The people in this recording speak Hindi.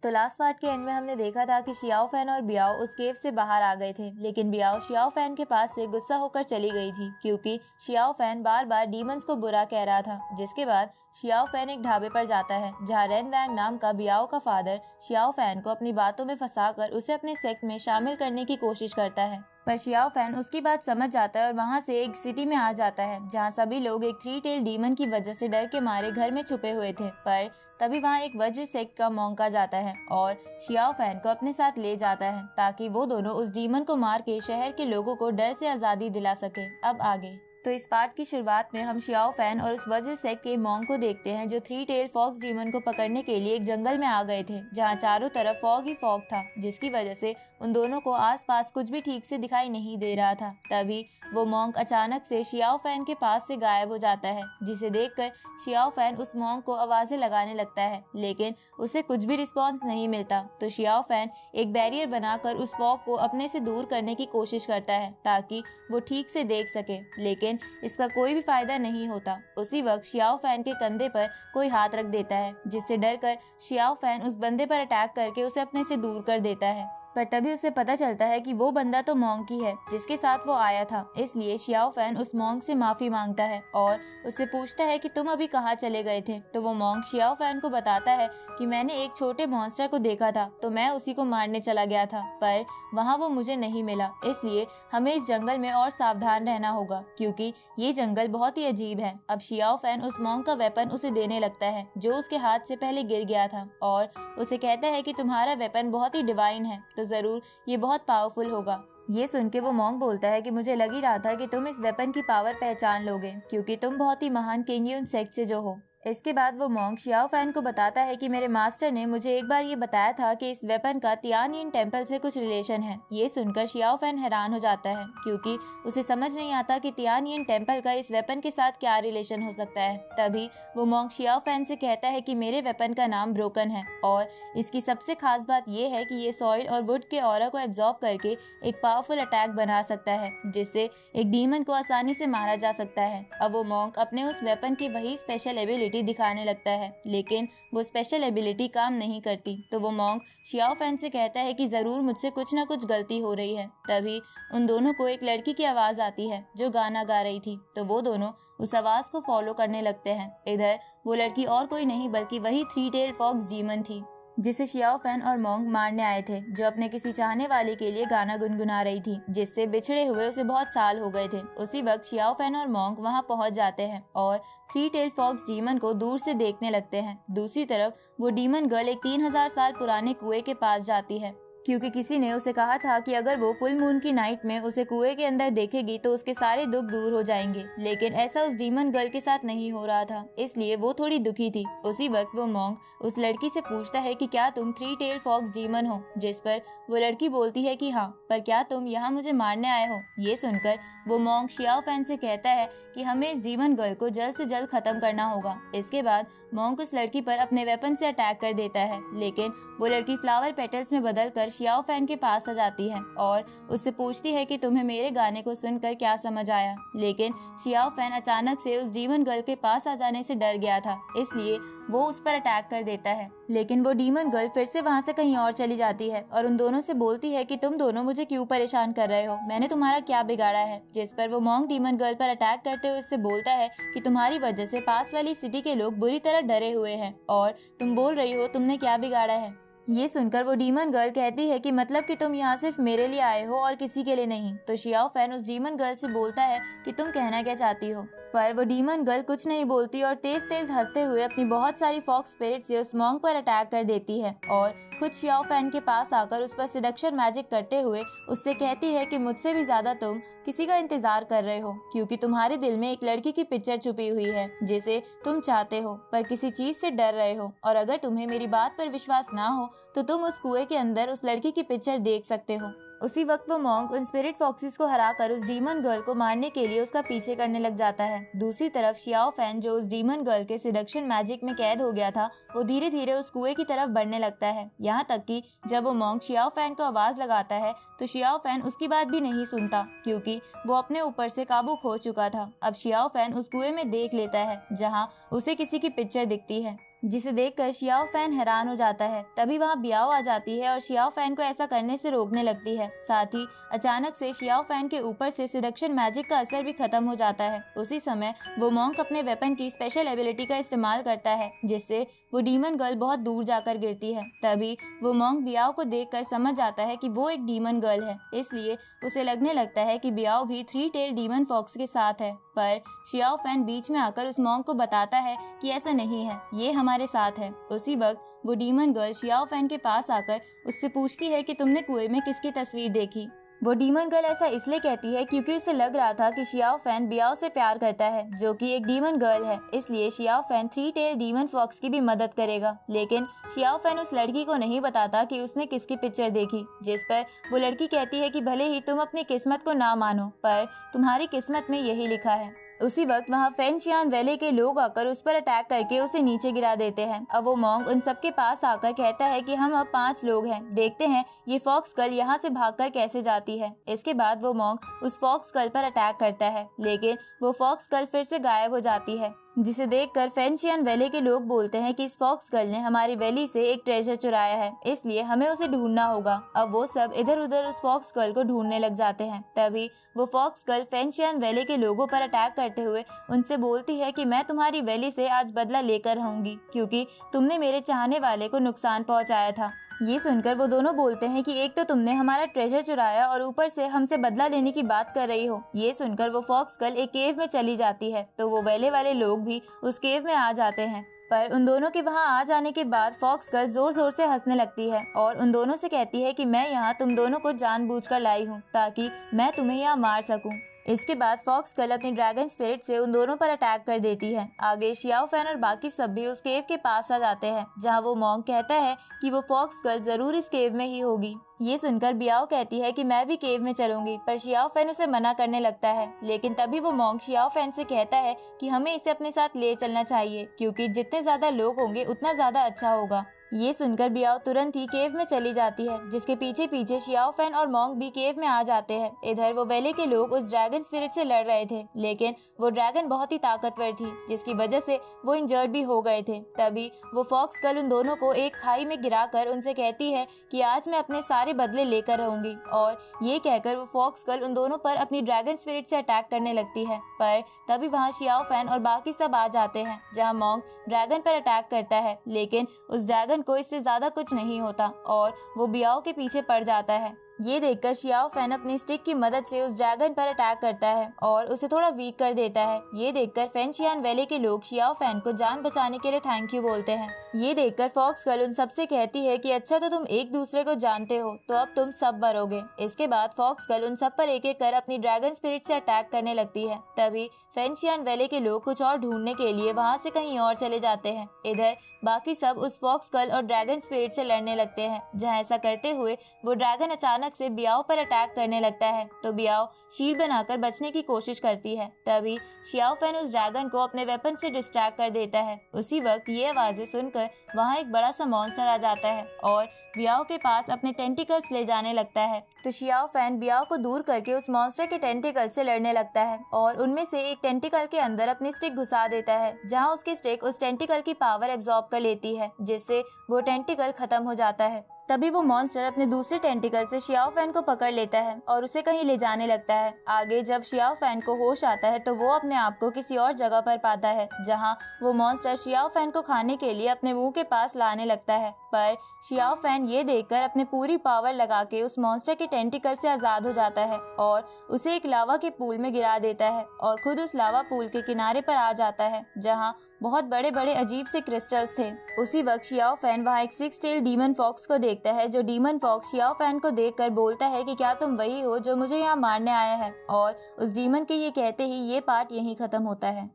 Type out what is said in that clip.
तो लास्ट पार्ट के एंड में हमने देखा था कि शियाओ फैन और बियाओ उस केव से बाहर आ गए थे, लेकिन बियाओ शियाओ फैन के पास से गुस्सा होकर चली गई थी क्योंकि शियाओ फैन बार बार डीमंस को बुरा कह रहा था। जिसके बाद शियाओ फैन एक ढाबे पर जाता है जहां रेन वैंग नाम का बियाओ का फादर शियाओ फैन को अपनी बातों में फंसाकर उसे अपने सेक्ट में शामिल करने की कोशिश करता है। पर शियाओ फैन उसकी बात समझ जाता है और वहां से एक सिटी में आ जाता है जहां सभी लोग एक 3 टेल डीमन की वजह से डर के मारे घर में छुपे हुए थे। पर तभी वहां एक वज्र सेक्ट का मॉन्क आ जाता है और शियाओ फैन को अपने साथ ले जाता है ताकि वो दोनों उस डीमन को मार के शहर के लोगों को डर से आजादी दिला सके। अब आगे तो इस पार्ट की शुरुआत में हम शियाओ फैन और उस वज्र सेक्ट के मॉन्क को देखते हैं जो 3 टेल फॉक्स डीमन को पकड़ने के लिए एक जंगल में आ गए थे जहां चारों तरफ फॉग ही फॉग था, जिसकी वजह से उन दोनों को आसपास कुछ भी ठीक से दिखाई नहीं दे रहा था। तभी वो मॉन्क अचानक से शियाओ फैन के पास से गायब हो जाता है, जिसे देखकर शियाओ फैन उस मॉन्क को आवाजें लगाने लगता है, लेकिन उसे कुछ भी रिस्पॉन्स नहीं मिलता। तो शियाओ फैन एक बैरियर बनाकर उस फॉग को अपने से दूर करने की कोशिश करता है ताकि वो ठीक से देख सके, लेकिन इसका कोई भी फायदा नहीं होता। उसी वक्त शियाओ फैन के कंधे पर कोई हाथ रख देता है, जिससे डरकर शियाओ फैन उस बंदे पर अटैक करके उसे अपने से दूर कर देता है। पर तभी उसे पता चलता है कि वो बंदा तो मॉन्क ही है जिसके साथ वो आया था। इसलिए शियाओ फैन उस मॉन्क से माफी मांगता है और उससे पूछता है कि तुम अभी कहाँ चले गए थे। तो वो मॉन्क शियाओ फैन को बताता है कि मैंने एक छोटे मॉन्स्टर को देखा था तो मैं उसी को मारने चला गया था, पर वहाँ वो मुझे नहीं मिला। इसलिए हमें इस जंगल में और सावधान रहना होगा क्योंकि ये जंगल बहुत ही अजीब है। अब शियाओ फैन उस मॉन्क का वेपन उसे देने लगता है जो उसके हाथ से पहले गिर गया था और उसे कहता है कि तुम्हारा वेपन बहुत ही डिवाइन है तो जरूर ये बहुत पावरफुल होगा। ये सुन के वो मॉन्क बोलता है कि मुझे लग ही रहा था कि तुम इस वेपन की पावर पहचान लोगे क्योंकि तुम बहुत ही महान किंगयुन सेक्ट से जो हो। इसके बाद वो मॉन्क शियाओ फैन को बताता है कि मेरे मास्टर ने मुझे एक बार ये बताया था कि इस वेपन का तियानयिन टेम्पल से कुछ रिलेशन है। ये सुनकर शियाओ फैन हैरान हो जाता है क्योंकि उसे समझ नहीं आता कि तियानयिन टेम्पल का इस वेपन के साथ क्या रिलेशन हो सकता है। तभी वो मॉन्क शियाओ फैन से कहता है कि मेरे वेपन का नाम ब्रोकन है और इसकी सबसे खास बात ये है कि ये सॉइल और वुड के ऑरा को एब्जॉर्ब करके एक पावरफुल अटैक बना सकता है जिससे एक डीमन को आसानी से मारा जा सकता है। अब वो मॉन्क अपने उस वेपन की वही स्पेशल एबिलिटी दिखाने लगता है, लेकिन वो स्पेशल एबिलिटी काम नहीं करती। तो वो मॉन्क शियाओ फैन से कहता है कि जरूर मुझसे कुछ ना कुछ गलती हो रही है। तभी उन दोनों को एक लड़की की आवाज आती है जो गाना गा रही थी, तो वो दोनों उस आवाज को फॉलो करने लगते हैं। इधर वो लड़की और कोई नहीं बल्कि वही 3 टेल फॉक्स डीमन थी जिसे शियाओ फैन और मॉन्क मारने आए थे, जो अपने किसी चाहने वाले के लिए गाना गुनगुना रही थी जिससे बिछड़े हुए उसे बहुत साल हो गए थे। उसी वक्त शियाओ फैन और मॉन्क वहां पहुंच जाते हैं और 3 टेल फॉक्स डीमन को दूर से देखने लगते हैं। दूसरी तरफ वो डीमन गर्ल एक 3000 साल पुराने कुएं के पास जाती है क्योंकि किसी ने उसे कहा था कि अगर वो फुल मून की नाइट में उसे कुएं के अंदर देखेगी तो उसके सारे दुख दूर हो जाएंगे, लेकिन ऐसा उस डीमन गर्ल के साथ नहीं हो रहा था, इसलिए वो थोड़ी दुखी थी। उसी वक्त वो मॉन्क उस लड़की से पूछता है कि क्या तुम 3 टेल फॉक्स डीमन हो, जिस पर वो लड़की बोलती है कि हाँ, पर क्या तुम यहाँ मुझे मारने आए हो। ये सुनकर वो मॉन्क शियाओ फैन से कहता है कि हमें इस डीमन गर्ल को जल्द से जल्द खत्म करना होगा। इसके बाद मॉन्क उस लड़की पर अपने वेपन से अटैक कर देता है, लेकिन वो लड़की फ्लावर पेटल्स में बदलकर शियाओ फैन के पास आ जाती है और उससे पूछती है कि तुम्हें मेरे गाने को सुनकर क्या समझ आया। लेकिन शियाओ फैन अचानक से उस डीमन गर्ल के पास आ जाने से डर गया था, इसलिए वो उस पर अटैक कर देता है। लेकिन वो डीमन गर्ल फिर से वहाँ से कहीं और चली जाती है और उन दोनों से बोलती है कि तुम दोनों मुझे क्यों परेशान कर रहे हो, मैंने तुम्हारा क्या बिगाड़ा है। जिस पर वो मॉन्क डीमन गर्ल पर अटैक करते हुए उससे बोलता है कि तुम्हारी वजह से पास वाली सिटी के लोग बुरी तरह डरे हुए हैं और तुम बोल रही हो तुमने क्या बिगाड़ा है। ये सुनकर वो डीमन गर्ल कहती है कि मतलब कि तुम यहाँ सिर्फ मेरे लिए आए हो और किसी के लिए नहीं। तो शियाओ फैन उस डीमन गर्ल से बोलता है कि तुम कहना क्या चाहती हो, पर वो डीमन गर्ल कुछ नहीं बोलती और तेज तेज हंसते हुए अपनी बहुत सारी फॉक्स स्पिरिट से उस मॉन्क पर अटैक कर देती है और खुद शियाओ फैन के पास आकर उस पर सिडक्शन मैजिक करते हुए उससे कहती है कि मुझसे भी ज्यादा तुम किसी का इंतजार कर रहे हो क्योंकि तुम्हारे दिल में एक लड़की की पिक्चर छुपी हुई है जिसे तुम चाहते हो पर किसी चीज से डर रहे हो, और अगर तुम्हें मेरी बात पर विश्वास ना हो तो तुम उस कुएं के अंदर उस लड़की की पिक्चर देख सकते हो। उसी वक्त वो मॉन्क उन स्पिरिट फॉक्सिस को हराकर उस डीमन गर्ल को मारने के लिए उसका पीछे करने लग जाता है। दूसरी तरफ शियाओ फैन जो उस डीमन गर्ल के सिडक्शन मैजिक में कैद हो गया था, वो धीरे धीरे उस कुएं की तरफ बढ़ने लगता है। यहाँ तक कि जब वो मॉन्क शियाओ फैन को आवाज लगाता है तो शियाओ फैन उसकी बात भी नहीं सुनता क्योंकि वो अपने ऊपर से काबू खो चुका था। अब शियाओ फैन उस कुएं में देख लेता है जहाँ उसे किसी की पिक्चर दिखती है। जिसे देखकर शियाओ फैन हैरान हो जाता है। तभी वहाँ बियाओ आ जाती है और शियाओ फैन को ऐसा करने से रोकने लगती है। साथ ही अचानक से शियाओ फैन के ऊपर से सिडक्शन मैजिक का असर भी खत्म हो जाता है। उसी समय वो मॉन्क अपने वेपन की स्पेशल एबिलिटी का इस्तेमाल करता है, जिससे वो डीमन गर्ल बहुत दूर जाकर गिरती है। तभी वो मॉन्क बियाओ को देखकर समझ जाता है कि वो एक डीमन गर्ल है, इसलिए उसे लगने लगता है कि बियाओ भी 3 टेल डीमन फॉक्स के साथ है। पर शियाओ फैन बीच में आकर उस मॉन्क को बताता है कि ऐसा नहीं है, ये हमारे साथ है। उसी वक्त वो डीमन गर्ल शियाओ फैन के पास आकर उससे पूछती है कि तुमने कुएं में किसकी तस्वीर देखी। वो डीमन गर्ल ऐसा इसलिए कहती है क्योंकि उसे लग रहा था कि शियाओ फैन बियाओ से प्यार करता है, जो कि एक डीमन गर्ल है, इसलिए Xiao Fan 3 tail demon fox की भी मदद करेगा। लेकिन शियाओ फैन उस लड़की को नहीं बताता कि उसने किसकी पिक्चर देखी, जिस पर वो लड़की कहती है कि भले ही तुम अपनी किस्मत को ना मानो, पर तुम्हारी किस्मत में यही लिखा है। उसी वक्त वहाँ फेंशियान वैली के लोग आकर उस पर अटैक करके उसे नीचे गिरा देते हैं। अब वो मॉन्क उन सबके पास आकर कहता है कि हम अब 5 लोग हैं, देखते हैं ये फॉक्स गर्ल यहाँ से भागकर कैसे जाती है। इसके बाद वो मॉन्क उस फॉक्स गर्ल पर अटैक करता है, लेकिन वो फॉक्स गर्ल फिर से गायब हो जाती है, जिसे देखकर फेंशियन वैली के लोग बोलते हैं कि इस फॉक्स गर्ल ने हमारी वैली से एक ट्रेजर चुराया है, इसलिए हमें उसे ढूंढना होगा। अब वो सब इधर उधर उस फॉक्स गर्ल को ढूंढने लग जाते हैं। तभी वो फॉक्स गर्ल फेंशियन वैली के लोगों पर अटैक करते हुए उनसे बोलती है कि मैं तुम्हारी वैली से आज बदला लेकर रहूंगी, क्योंकि तुमने मेरे चाहने वाले को नुकसान पहुंचाया था। ये सुनकर वो दोनों बोलते हैं कि एक तो तुमने हमारा ट्रेजर चुराया और ऊपर से हमसे बदला लेने की बात कर रही हो। ये सुनकर वो फॉक्स गर्ल एक केव में चली जाती है, तो वो वैले वाले लोग भी उस केव में आ जाते हैं। पर उन दोनों के वहां आ जाने के बाद फॉक्स गर्ल जोर जोर से हंसने लगती है और उन दोनों से कहती है कि मैं यहाँ तुम दोनों को जानबूझकर लाई हूँ ताकि मैं तुम्हें यहाँ मार सकूं। इसके बाद फॉक्स गर्ल अपनी ड्रैगन स्पिरिट से उन दोनों पर अटैक कर देती है। आगे शियाओ फैन और बाकी सब भी उस केव के पास आ जाते हैं, जहां वो मॉन्क कहता है कि वो फॉक्स गर्ल जरूर इस केव में ही होगी। ये सुनकर बियाओ कहती है कि मैं भी केव में चलूंगी, पर शियाओ फैन उसे मना करने लगता है। लेकिन तभी वो मॉन्क शियाओ फैन से कहता है कि हमें इसे अपने साथ ले चलना चाहिए, क्योंकि जितने ज्यादा लोग होंगे उतना ज्यादा अच्छा होगा। ये सुनकर बियाओ तुरंत ही केव में चली जाती है, जिसके पीछे पीछे शियाओ फैन और मॉन्क भी केव में आ जाते हैं। इधर वो वैली के लोग उस ड्रैगन स्पिरिट से लड़ रहे थे, लेकिन वो ड्रैगन बहुत ही ताकतवर थी, जिसकी वजह से वो इंजर्ड भी हो गए थे। तभी वो फॉक्स गर्ल उन दोनों को एक खाई में गिराकर उनसे कहती है कि आज मैं अपने सारे बदले लेकर रहूंगी, और ये कहकर वो फॉक्स गर्ल उन दोनों पर अपनी ड्रैगन स्पिरिट से अटैक करने लगती है। पर तभी वहाँ शियाओ फैन और बाकी सब आ जाते हैं, जहाँ मॉन्क ड्रैगन पर अटैक करता है, लेकिन उस ड्रैगन को इससे ज्यादा कुछ नहीं होता और वो बियाओ के पीछे पड़ जाता है। ये देखकर शियाओ फैन अपनी स्टिक की मदद से उस ड्रैगन पर अटैक करता है और उसे थोड़ा वीक कर देता है। ये देखकर फेंशियान वैली के लोग शियाओ फैन को जान बचाने के लिए थैंक यू बोलते हैं। ये देखकर फॉक्स गर्ल उन सबसे कहती है कि अच्छा तो तुम एक दूसरे को जानते हो, तो अब तुम सब मरोगे। इसके बाद फॉक्स गर्ल उन सब पर एक एक कर अपनी ड्रैगन स्पिरिट से अटैक करने लगती है। तभी फेंशियान वैली के लोग कुछ और ढूंढने के लिए वहाँ से कहीं और चले जाते हैं। इधर बाकी सब उस फॉक्स गर्ल और ड्रैगन स्पिरिट से लड़ने लगते हैं, जहाँ ऐसा करते हुए वो ड्रैगन अचानक से बियाओ पर अटैक करने लगता है, तो बियाओ शील्ड बनाकर बचने की कोशिश करती है। तभी शियाओ फैन उस ड्रैगन को अपने वेपन से डिस्ट्रैक्ट कर देता है। उसी वक्त ये आवाजें सुनकर वहाँ एक बड़ा सा मॉन्स्टर आ जाता है और बियाओ के पास अपने टेंटिकल्स ले जाने लगता है। तो शियाओ फैन बियाओ को दूर करके उस मॉन्स्टर के टेंटिकल से लड़ने लगता है और उनमें से एक टेंटिकल के अंदर अपनी स्टिक घुसा देता है, जहाँ उसकी स्टिक उस टेंटिकल की पावर एब्जॉर्ब कर लेती है, जिससे वो टेंटिकल खत्म हो जाता है। तभी वो मॉन्स्टर अपने दूसरे टेंटिकल से शियाओ फैन को पकड़ लेता है और उसे कहीं ले जाने लगता है। आगे जब शियाओ फैन को होश आता है तो वो अपने आप को किसी और जगह पर पाता है, जहां वो मॉन्स्टर शियाओ फैन को खाने के लिए अपने मुंह के पास लाने लगता है। पर शियाओ फैन ये देखकर अपने पूरी पावर लगा के उस मॉन्स्टर के टेंटिकल से आजाद हो जाता है और उसे एक लावा के पूल में गिरा देता है और खुद उस लावा पूल के किनारे पर आ जाता है, जहाँ बहुत बड़े बड़े अजीब से क्रिस्टल्स थे। उसी वक्त शियाओ फैन वहाँ एक 6 टेल डीमन फॉक्स को देखता है, जो डीमन फॉक्स शियाओ फैन को देखकर बोलता है कि क्या तुम वही हो जो मुझे यहाँ मारने आया है, और उस डीमन के ये कहते ही ये पार्ट यहीं खत्म होता है।